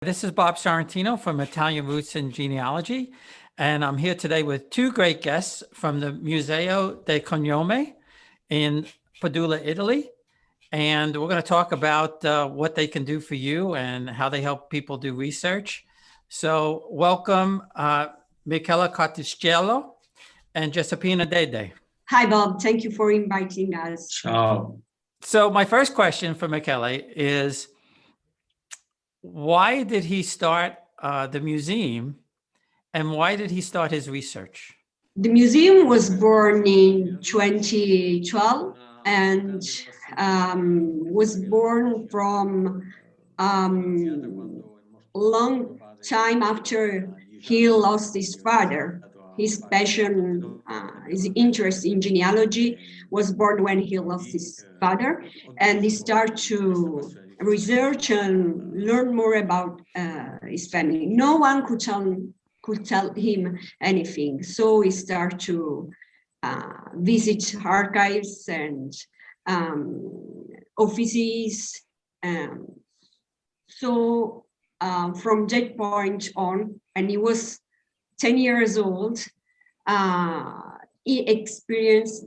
This is Bob Sorrentino from Italian Roots and Genealogy, and I'm here today with two great guests from the Museo del Cognome in Padula, Italy. And we're going to talk about what they can do for you and how they help people do research. So welcome, Michele Cartusciello and Giuseppina Dede. Hi, Bob. Thank you for inviting us. Ciao. So my first question for Michele is, why did he start the museum and why did he start his research? The museum was born in 2012 and was born from long time after he lost his father. His passion, his interest in genealogy was born when he lost his father, and he started to research and learn more about his family. No one could tell him anything, so he started to visit archives and offices. So from that point on, and he was 10 years old, he experienced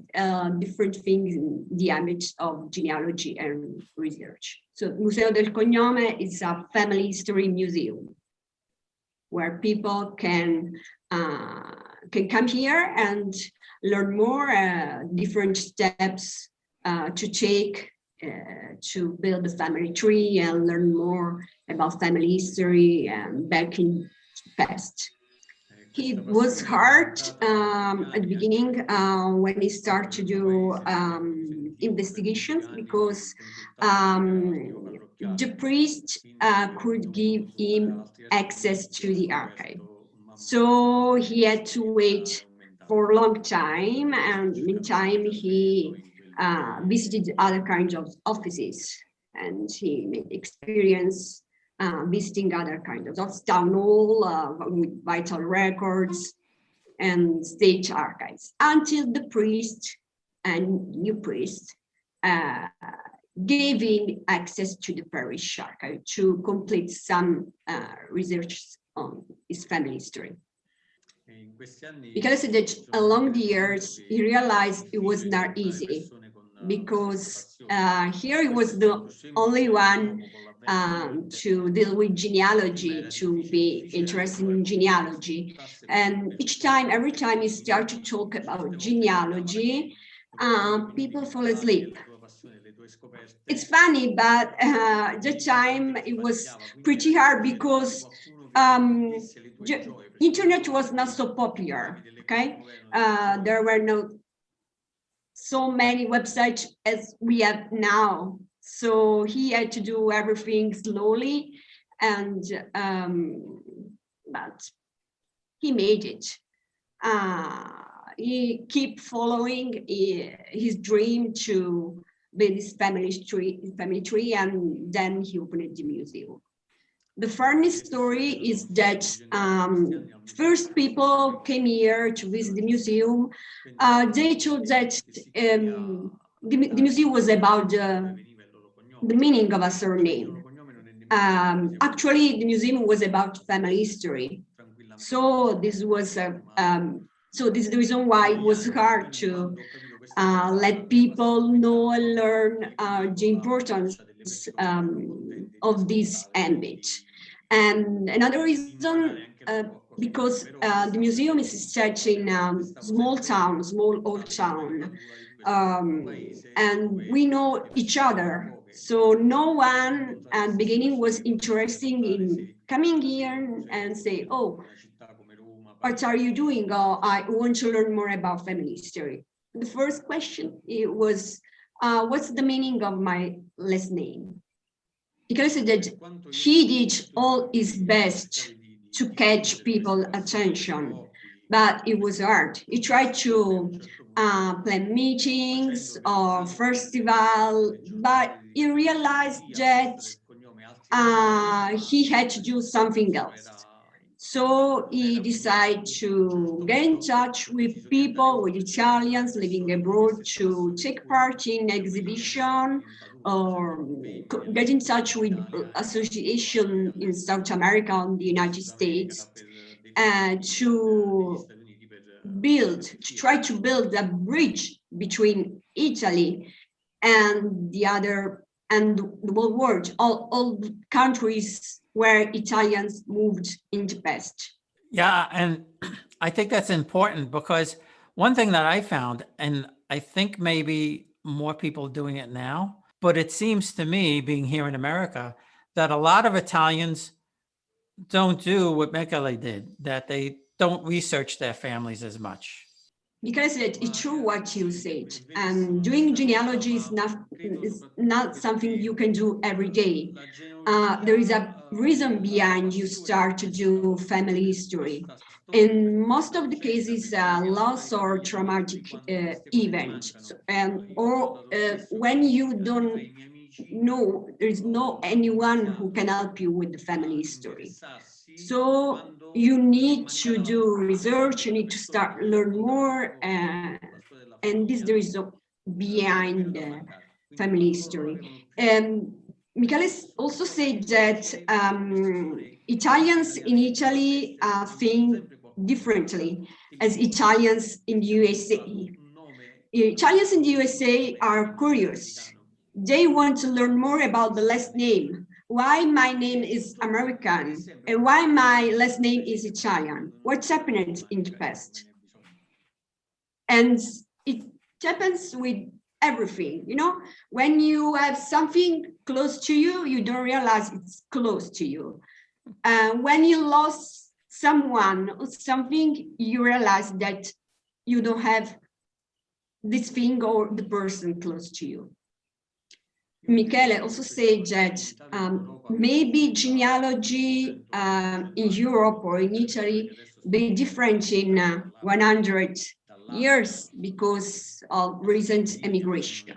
different things in the ambit of genealogy and research. So Museo del Cognome is a family history museum where people can come here and learn more, different steps to take to build a family tree and learn more about family history back in the past. It was hard at the beginning when he started to do investigations because the priest could give him access to the archive. So he had to wait for a long time, and meantime he visited other kinds of offices, and he made experience visiting other kinds of town hall with vital records and state archives, until the priest and new priest gave him access to the parish archive to complete some research on his family history. Because that along the years, he realized it was not easy, because here he was the only one to deal with genealogy, to be interested in genealogy. And every time he started to talk about genealogy, people fall asleep. It's funny, but at the time it was pretty hard because internet was not so popular, okay? There were not so many websites as we have now. So he had to do everything slowly, and but he made it. He kept following his dream to build his family tree, and then he opened the museum. The funny story is that first people came here to visit the museum. They told that the museum was about the meaning of a surname. Actually, the museum was about family history. So this was so this is the reason why it was hard to let people know and learn the importance of this ambit. And another reason, because the museum is set in a small old town, and we know each other. So no one at the beginning was interested in coming here and say, oh, what are you doing? Oh, I want to learn more about family history. The first question was, what's the meaning of my last name? Because that he did all his best to catch people's attention, but it was hard. He tried to plan meetings or festival, but he realized that he had to do something else. So he decided to get in touch with people, with Italians living abroad, to take part in exhibition or get in touch with association in South America and the United States, and to try to build a bridge between Italy and the other, and the whole world, all countries where Italians moved in the past. Yeah, and I think that's important because one thing that I found, and I think maybe more people doing it now, but it seems to me, being here in America, that a lot of Italians don't do what Michele did, that they don't research their families as much. Because it's true what you said. Doing genealogy is not something you can do every day. There is a reason behind you start to do family history. In most of the cases, loss or traumatic event, or when you don't know, there is no anyone who can help you with the family history. So you need to do research, you need to start learn more, and this there is behind the family history. Michele also said that Italians in Italy think differently as Italians in the USA. Italians in the USA are curious. They want to learn more about the last name. Why my name is American and why my last name is Italian? What's happened in the past? And it happens with everything, you know, when you have something close to you, you don't realize it's close to you. When you lost someone or something, you realize that you don't have this thing or the person close to you. Michele also said that maybe genealogy in Europe or in Italy be different in 100 years because of recent immigration,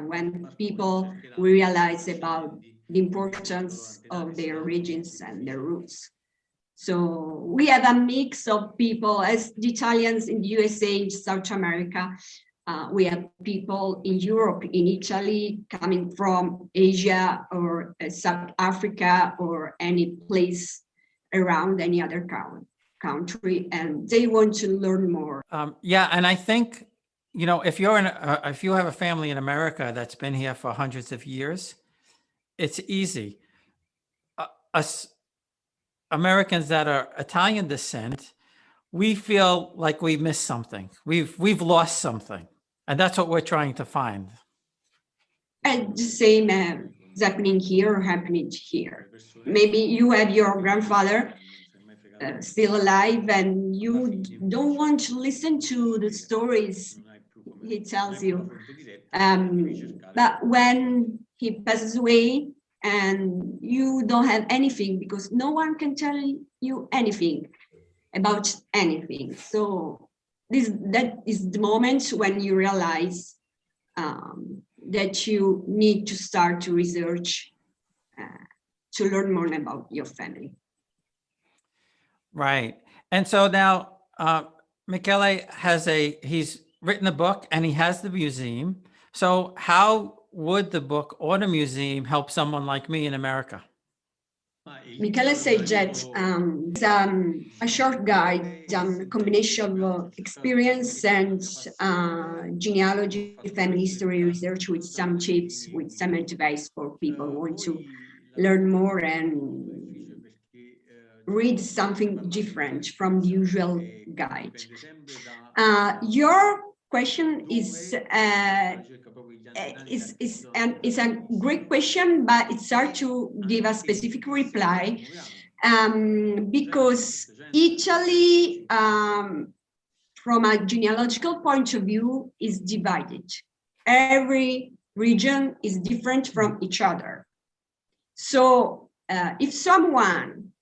when people realize about the importance of their origins and their roots. So we have a mix of people, as the Italians in the USA, in South America. We have people in Europe, in Italy, coming from Asia or South Africa or any place around any other country, and they want to learn more. Yeah, and I think, you know, if you have a family in America that's been here for hundreds of years, it's easy. Us Americans that are Italian descent, we feel like we missed something. We've lost something. And that's what we're trying to find. And the same is happening here. Maybe you have your grandfather still alive and you don't want to listen to the stories he tells you. But when he passes away and you don't have anything, because no one can tell you anything about anything. So that is the moment when you realize that you need to start to research to learn more about your family. Right. And so now Michele he's written a book and he has the museum. So how would the book or the museum help someone like me in America? Michele said that it's a short guide, a combination of experience and genealogy, family history research with some tips, with some advice for people who want to learn more and read something different from the usual guide. Your question is a great question, but it's hard to give a specific reply because Italy, from a genealogical point of view, is divided. Every region is different from each other. So if someone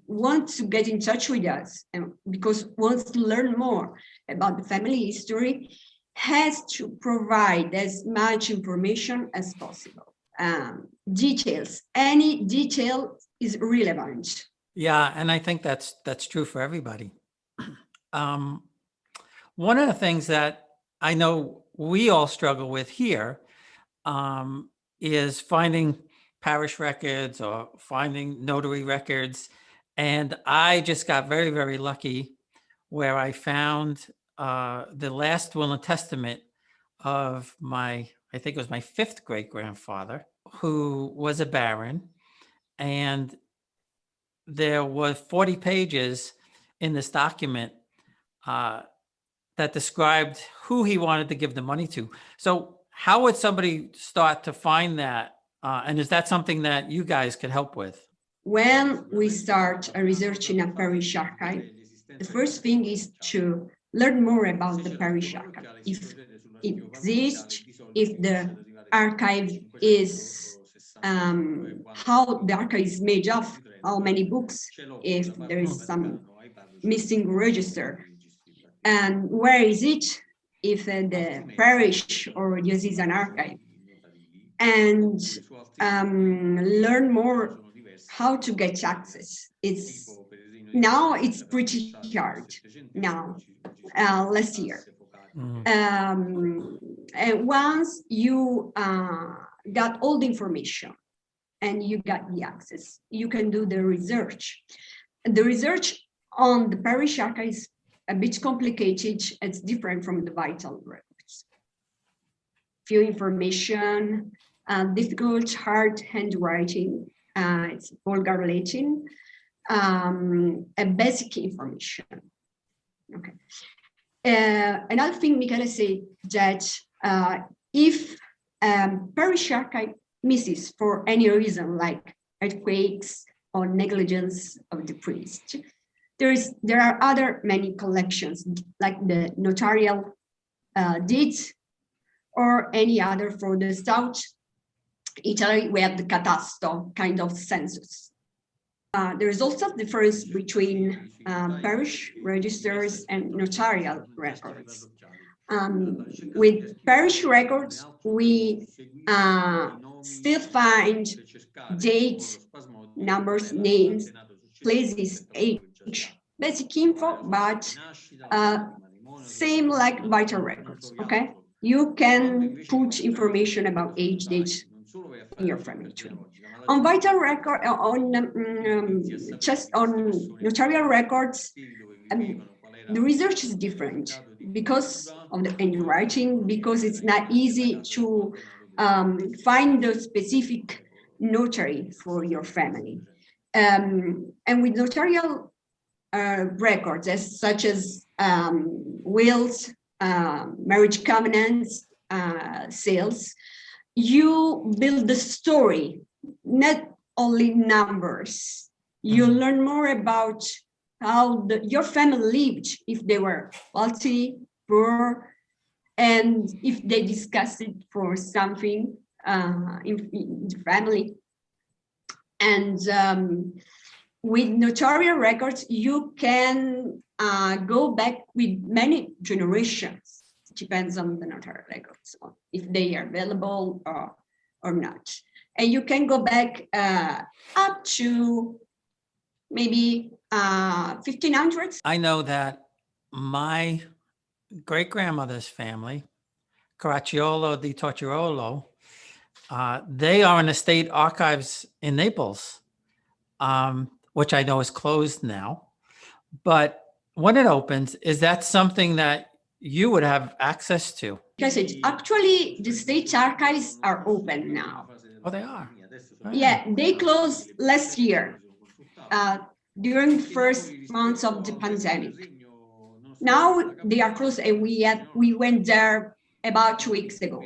want to get in touch with us and because wants to learn more about the family history, has to provide as much information as possible. Details, any detail is relevant. Yeah, and I think that's true for everybody. Um, One of the things that I know we all struggle with here is finding parish records or finding notary records. And I just got very, very lucky where I found the last will and testament of I think it was my fifth great grandfather, who was a baron. And there was 40 pages in this document uh, that described who he wanted to give the money to. So how would somebody start to find that? And is that something that you guys could help with? When we start a research in a parish archive, the first thing is to learn more about the parish archive, if it exists, if the archive is, how the archive is made of, how many books, if there is some missing register, and where is it, if the parish or diocese an archive, and learn more how to get access. Now it's pretty hard now, last year. And once you got all the information and you got the access, you can do the research. The research on the parish archive is a bit complicated. It's different from the vital records. Few information, difficult, hard handwriting. It's vulgar Latin, and basic information. Okay. Another thing Michele said that if parish archive misses for any reason, like earthquakes or negligence of the priest, there are other many collections, like the notarial deeds or any other. For the South Italy, we have the catasto kind of census. There is also a difference between parish registers and notarial records. With parish records, we still find dates, numbers, names, places, age, basic info, but same like vital records, okay? You can put information about age, date in your family tree. On vital record, just on notarial records, the research is different because of the handwriting, because it's not easy to find the specific notary for your family. And with notarial records, such as wills, marriage covenants, sales, you build the story, not only numbers. You learn more about how your family lived, if they were wealthy, poor, and if they discussed it for something in the family. And with notarial records, you can go back with many generations. It depends on the notarial records, if they are available or not. And you can go back up to maybe 1500s. I know that my great-grandmother's family, Caracciolo di Torciolo, they are in the state archives in Naples, which I know is closed now. But when it opens, is that something that you would have access to? Because actually the state archives are open now. Oh, they are. Oh, Yeah, they closed last year during the first months of the pandemic. Now they are closed, and we went there about 2 weeks ago.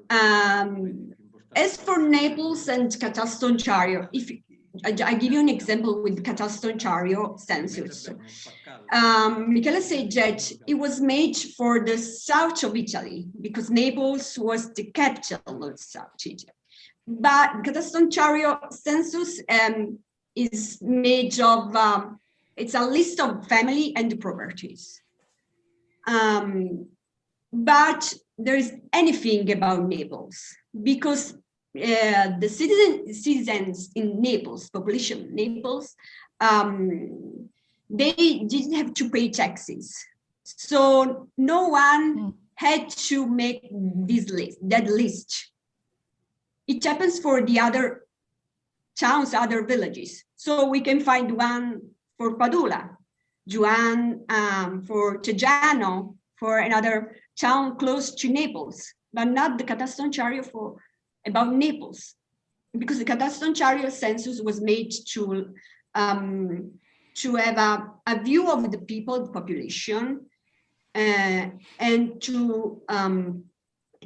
As for Naples and Catasto Ontario, if I give you an example with Catasto Ontario census, Michele said that it was made for the south of Italy because Naples was the capital of South Italy. But Catasto Ontario census is made of, it's a list of family and properties. But there is anything about Naples because the citizens in Naples, population Naples, they didn't have to pay taxes. So no one had to make that list. It happens for the other towns, other villages. So we can find one for Padula, Juan for Teggiano, for another town close to Naples, but not the Catastonciario for about Naples, because the Catastonciario census was made to have a view of the people, the population, and to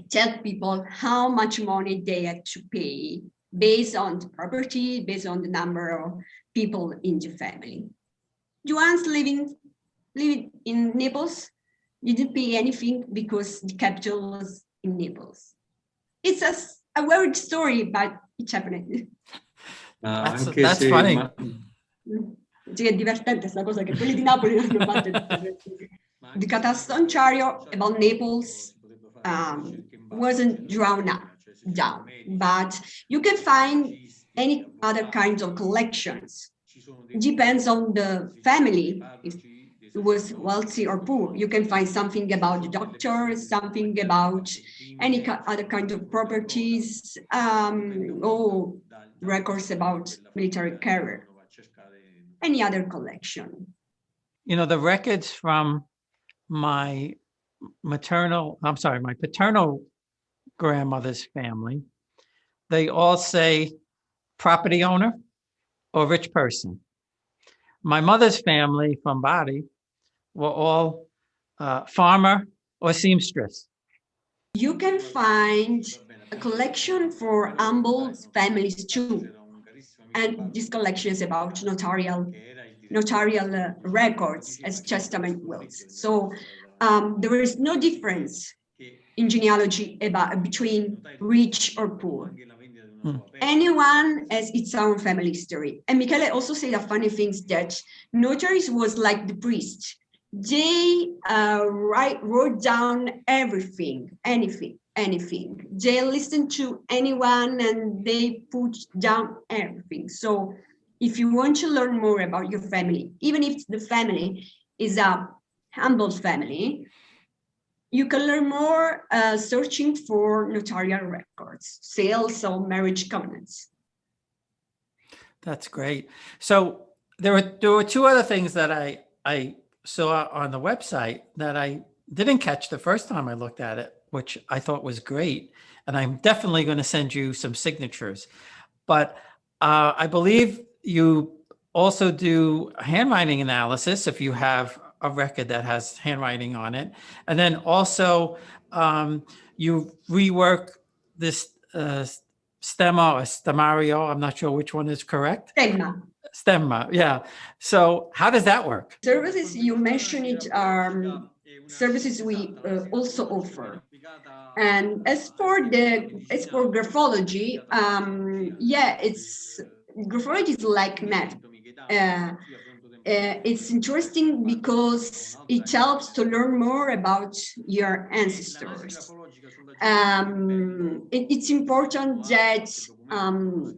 tell people how much money they had to pay based on the property, based on the number of people in the family. Juan's living in Naples didn't pay anything because the capital was in Naples. It's a weird story, but it happened. That's funny. Sì, è divertente questa cosa che quelli di Napoli non hanno fatto. The Catastonciario about Naples wasn't down, but you can find any other kinds of collections. It depends on the family, if it was wealthy or poor. You can find something about doctors, something about any other kind of properties, or records about military career, any other collection. You know, the records from my paternal grandmother's family, they all say property owner or rich person. My mother's family from Bari were all farmer or seamstress. You can find a collection for humble families too. And this collection is about notarial records as testament wills. So there is no difference in genealogy between rich or poor. Anyone has its own family history. And Michele also said a funny thing that notaries was like the priest. They wrote down everything, anything. They listened to anyone and they put down everything. So if you want to learn more about your family, even if the family is a humble family, you can learn more searching for notarial records, sales or marriage covenants. That's great. So there were two other things that I saw on the website that I didn't catch the first time I looked at it, which I thought was great. And I'm definitely going to send you some signatures. But I believe you also do handwriting analysis if you have a record that has handwriting on it. And then also you rework this stemma or stemmario. I'm not sure which one is correct. Stemma, yeah. So how does that work? Services, you mentioned it, are services we also offer. And as for graphology, graphology is like math. It's interesting because it helps to learn more about your ancestors. It's important that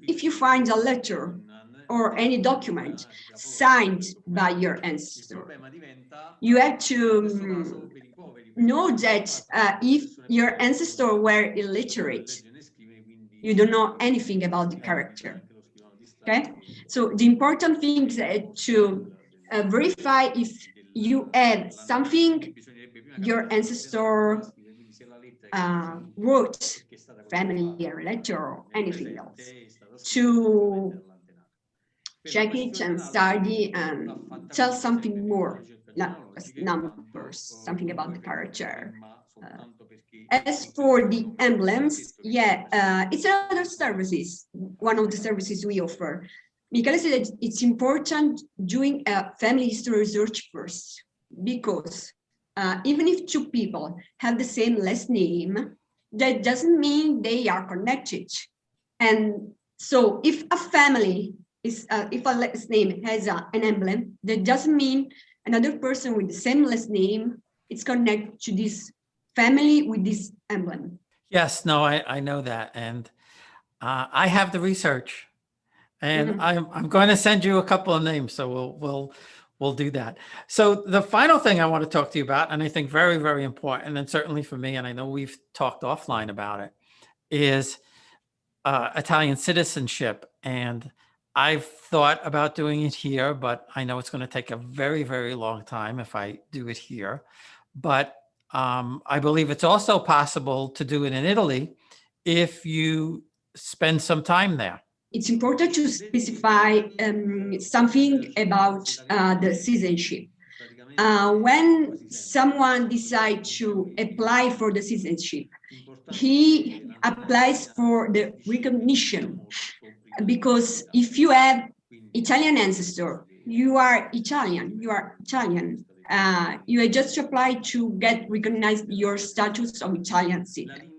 if you find a letter or any document signed by your ancestor, you have to know that if your ancestors were illiterate, you don't know anything about the character. Okay, so the important thing is to verify if you have something your ancestor wrote, family or letter or anything else, to check it and study and tell something more, not numbers, something about the character. As for the emblems, it's another services, one of the services we offer. Michele said that it's important doing a family history research first, because even if two people have the same last name, that doesn't mean they are connected. And so if a family is, if a last name has an emblem, that doesn't mean another person with the same last name is connected to this family with this emblem. Yes, no, I know that. And I have the research, and I'm going to send you a couple of names, so we'll do that. So the final thing I want to talk to you about, and I think very, very important, and certainly for me, and I know we've talked offline about it, is Italian citizenship. And I've thought about doing it here, but I know it's going to take a very, very long time if I do it here. But I believe it's also possible to do it in Italy if you spend some time there. It's important to specify something about the citizenship. When someone decides to apply for the citizenship, he applies for the recognition, because if you have Italian ancestor, you are Italian. You just apply to get recognized your status of Italian citizen.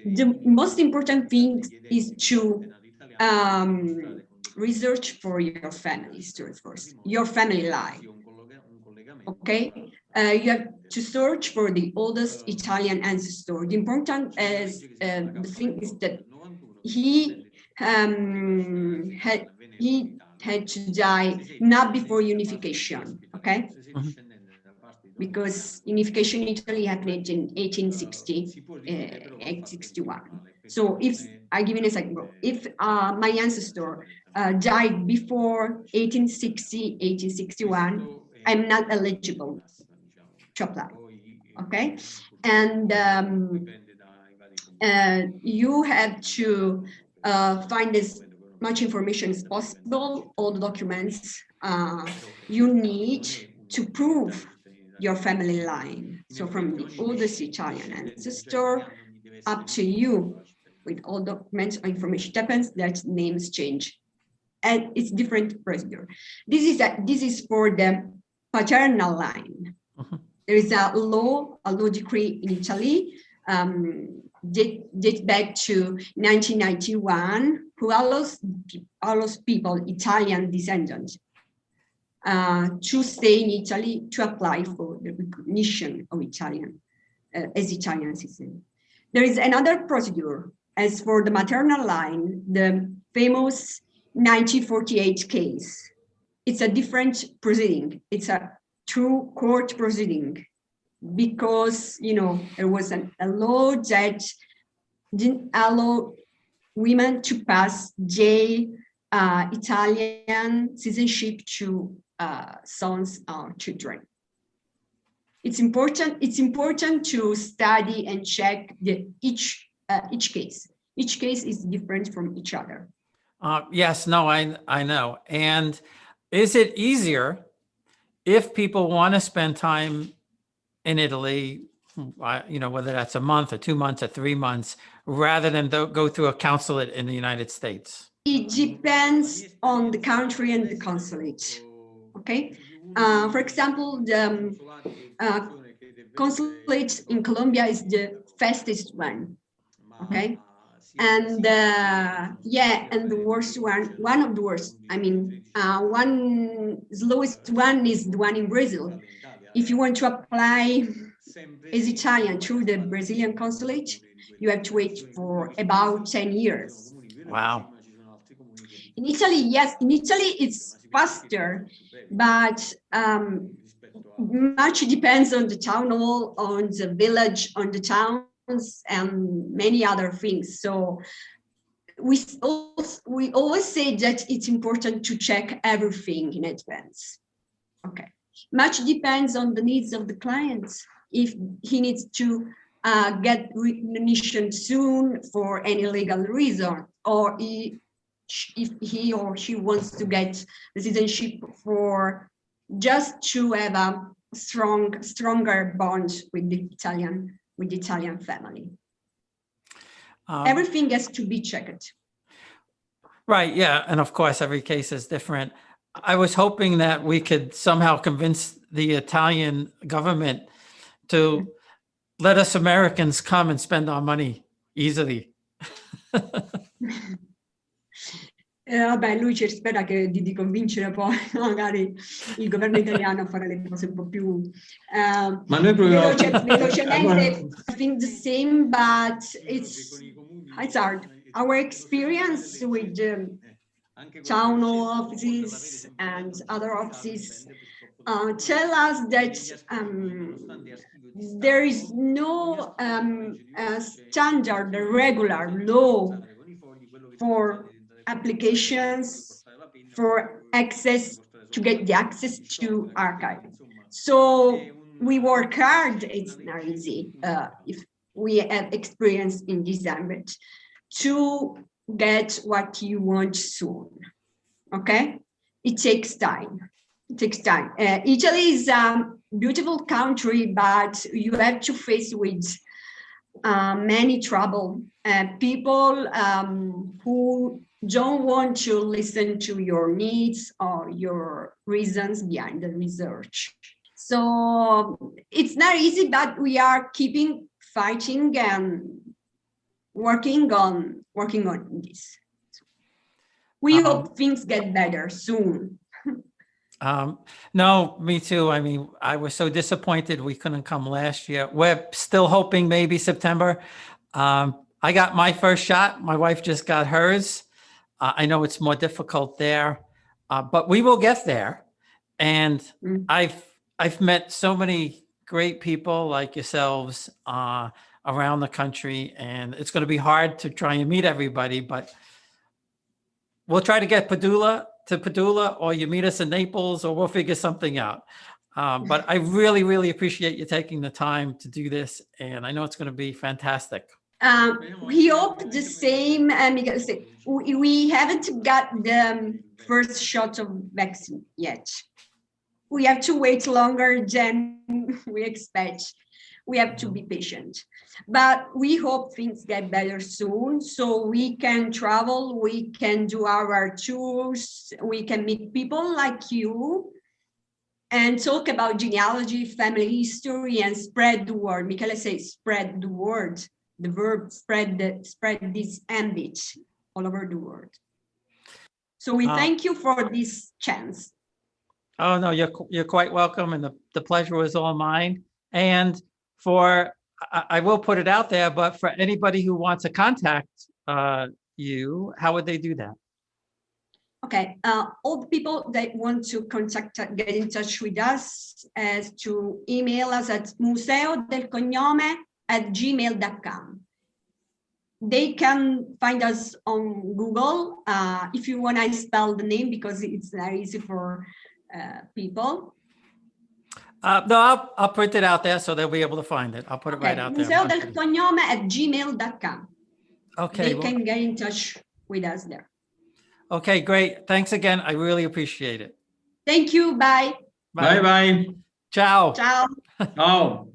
The most important thing is to research for your family history first, your family line. Okay, you have to search for the oldest Italian ancestor. The important the thing is that he had to die not before unification. Okay. Because unification in Italy happened in 1860, 1861. So if I give you an example, if my ancestor died before 1860, 1861, I'm not eligible to apply. Okay, and you have to find as much information as possible, all the documents you need to prove your family line. So from the oldest Italian ancestor up to you, with all documents or information depends, that names change. And it's different procedure. This is for the paternal line. There is a law decree in Italy, date back to 1991, who allows people, Italian descendants, to stay in Italy to apply for the recognition of Italian as Italian citizen. There is another procedure. As for the maternal line, the famous 1948 case. It's a different proceeding. It's a true court proceeding, because there was a law that didn't allow women to pass Italian citizenship to sons or children. It's important to study and check each case. Each case is different from each other. Yes, no, I know. And is it easier if people want to spend time in Italy, whether that's a month or 2 months or 3 months, rather than go through a consulate in the United States? It depends on the country and the consulate. Okay. For example, the consulate in Colombia is the fastest one. Okay. And and the worst one of the worst. I mean, one slowest one is the one in Brazil. If you want to apply as Italian through the Brazilian consulate, you have to wait for about 10 years. Wow. In Italy, yes, in Italy it's faster, but much depends on the town hall, on the village, on the towns, and many other things. So we always say that it's important to check everything in advance. Okay. Much depends on the needs of the client. If he needs to get recognition soon for any legal reason, or if he or she wants to get the citizenship for just to have a stronger bond with the Italian family. Everything has to be checked. Right. Yeah. And of course, every case is different. I was hoping that we could somehow convince the Italian government to let us Americans come and spend our money easily. Vabbè, lui spera di convincere poi magari il governo italiano a fare le cose un po' più Ma noi velocemente. I think the same, but it's hard. our experience with town hall offices and other offices tell us that there is no standard, regular law for applications for access to get the access to archive. So we work hard. It's not easy if we have experience in this ambit to get what you want soon. Okay, it takes time. It takes time. Italy is a beautiful country, but you have to face with many trouble. People who don't want to listen to your needs or your reasons behind the research. So it's not easy, but we are keeping fighting and working on this. We hope things get better soon. No, me too. I mean, I was so disappointed we couldn't come last year. We're still hoping maybe September. I got my first shot. My wife just got hers. I know it's more difficult there, but we will get there. And I've met so many great people like yourselves around the country, and it's going to be hard to try and meet everybody, but we'll try to get Padula, or you meet us in Naples, or we'll figure something out. But I really, really appreciate you taking the time to do this. And I know it's going to be fantastic. We hope the same, because we haven't got the first shot of vaccine yet. We have to wait longer than we expect. We have to be patient, but we hope things get better soon so we can travel, we can do our tours, we can meet people like you and talk about genealogy, family history, and spread the word. Michele says spread the word, the verb spread this ambit all over the world. So we thank you for this chance. Oh, no, you're quite welcome. And the pleasure was all mine. And I will put it out there, but for anybody who wants to contact you, how would they do that? Okay, all the people that want to get in touch with us as to email us at museodelcognome@gmail.com. They can find us on Google if you want to spell the name, because it's very easy for people. No, I'll print it out there so they'll be able to find it. I'll put it right out there. museodelcognome@gmail.com. Okay. They can get in touch with us there. Okay, great. Thanks again. I really appreciate it. Thank you. Bye. Bye bye. Ciao. Ciao. Ciao.